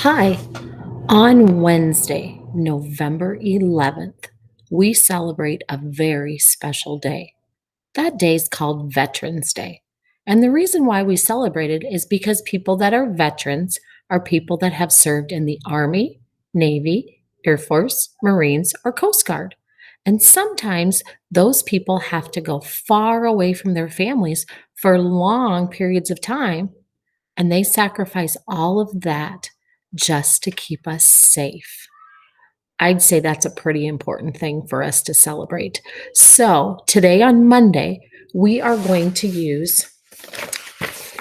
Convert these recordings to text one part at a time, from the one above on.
Hi. On Wednesday, November 11th, we celebrate a very special day. That day is called Veterans Day. And the reason why we celebrate it is because people that are veterans are people that have served in the Army, Navy, Air Force, Marines, or Coast Guard. And sometimes those people have to go far away from their families for long periods of time, and they sacrifice all of that just to keep us safe. I'd say that's a pretty important thing for us to celebrate. So, today on Monday, we are going to use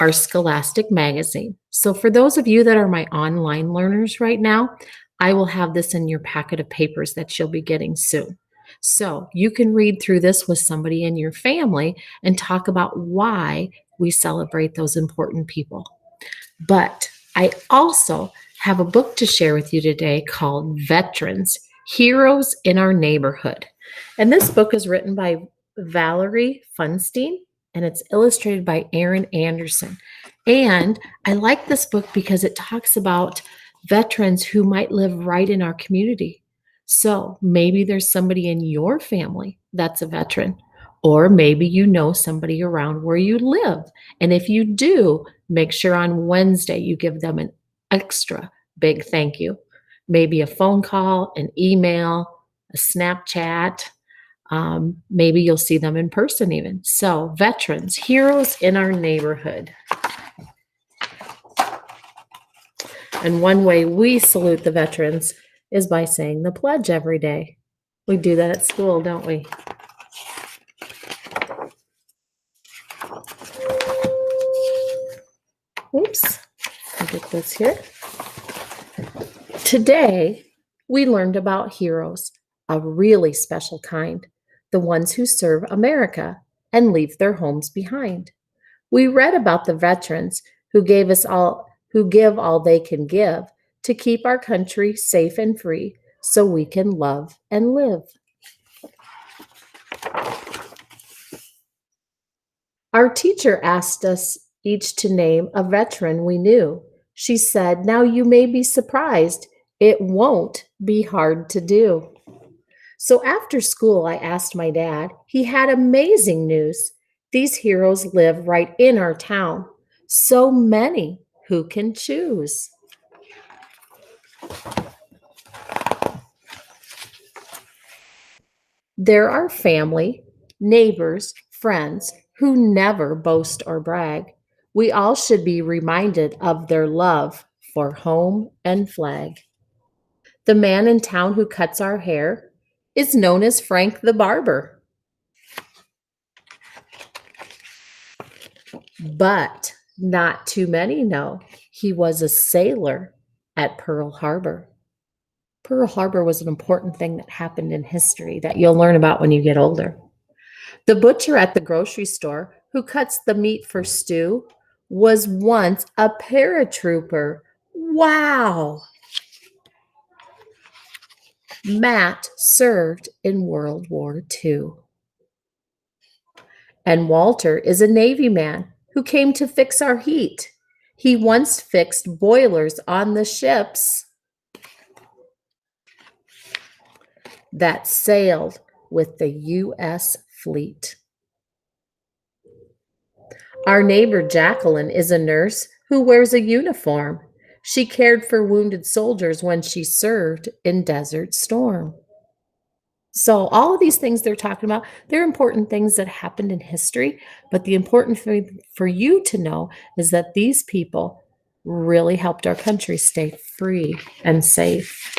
our Scholastic magazine. So, for those of you that are my online learners right now, I will have this in your packet of papers that you'll be getting soon. So, you can read through this with somebody in your family and talk about why we celebrate those important people. But I also have a book to share with you today called Veterans Heroes in Our Neighborhood. And this book is written by Valerie Funstein and it's illustrated by Aaron Anderson. And I like this book because it talks about veterans who might live right in our community. So maybe there's somebody in your family that's a veteran, or maybe you know somebody around where you live. And if you do, make sure on Wednesday you give them an extra big thank you. Maybe a phone call, an email, a Snapchat. Maybe you'll see them in person even. So, veterans, heroes in our neighborhood. And one way we salute the veterans is by saying the pledge every day. We do that at school, don't we? Oops, I'll get this here. Today, we learned about heroes, a really special kind, the ones who serve America and leave their homes behind. We read about the veterans who give all they can give to keep our country safe and free so we can love and live. Our teacher asked us each to name a veteran we knew. She said, "Now you may be surprised. It won't be hard to do." So after school, I asked my dad. He had amazing news. These heroes live right in our town. So many, who can choose? There are family, neighbors, friends who never boast or brag. We all should be reminded of their love for home and flag. The man in town who cuts our hair is known as Frank the Barber. But not too many know he was a sailor at Pearl Harbor. Pearl Harbor was an important thing that happened in history that you'll learn about when you get older. The butcher at the grocery store who cuts the meat for stew was once a paratrooper. Wow! Matt served in World War II. And Walter is a Navy man who came to fix our heat. He once fixed boilers on the ships that sailed with the U.S. fleet. Our neighbor Jacqueline is a nurse who wears a uniform. She cared for wounded soldiers when she served in Desert Storm. So, all of these things they're talking about, they're important things that happened in history. But the important thing for you to know is that these people really helped our country stay free and safe.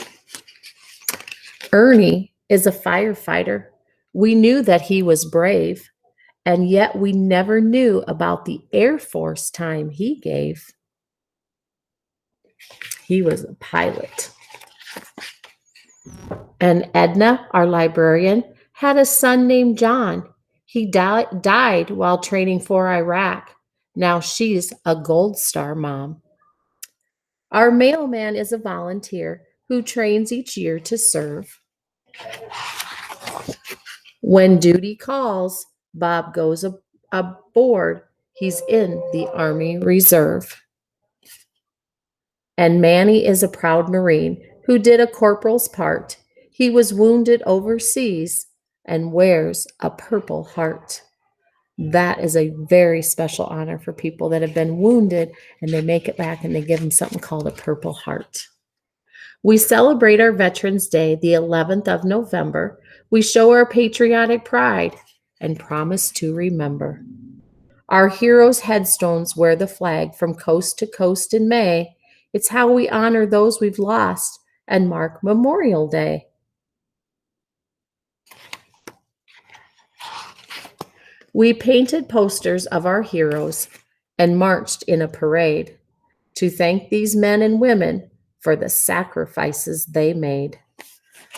Ernie is a firefighter. We knew that he was brave, and yet we never knew about the Air Force time he gave. He was a pilot. And Edna, our librarian, had a son named John. He died while training for Iraq. Now she's a Gold Star mom. Our mailman is a volunteer who trains each year to serve. When duty calls, Bob goes aboard. He's in the Army Reserve. And Manny is a proud Marine who did a corporal's part. He was wounded overseas and wears a Purple Heart. That is a very special honor for people that have been wounded and they make it back and they give them something called a Purple Heart. We celebrate our Veterans Day the 11th of November. We show our patriotic pride and promise to remember. Our heroes' headstones wear the flag from coast to coast in May. It's how we honor those we've lost and mark Memorial Day. We painted posters of our heroes and marched in a parade to thank these men and women for the sacrifices they made.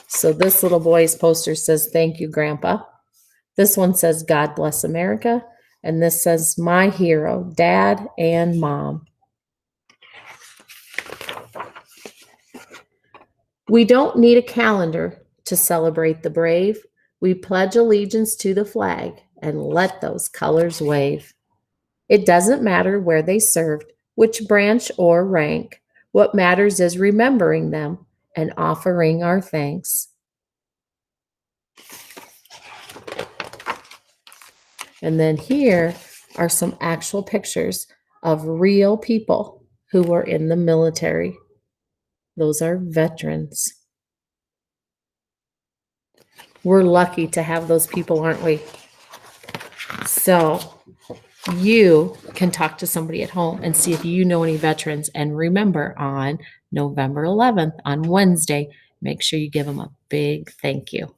So this little boy's poster says, "Thank you, Grandpa." This one says, "God bless America." And this says, "My hero, Dad and Mom." We don't need a calendar to celebrate the brave. We pledge allegiance to the flag and let those colors wave. It doesn't matter where they served, which branch or rank. What matters is remembering them and offering our thanks. And then here are some actual pictures of real people who were in the military. Those are veterans. We're lucky to have those people, aren't we? So you can talk to somebody at home and see if you know any veterans. And remember, on November 11th, on Wednesday, make sure you give them a big thank you.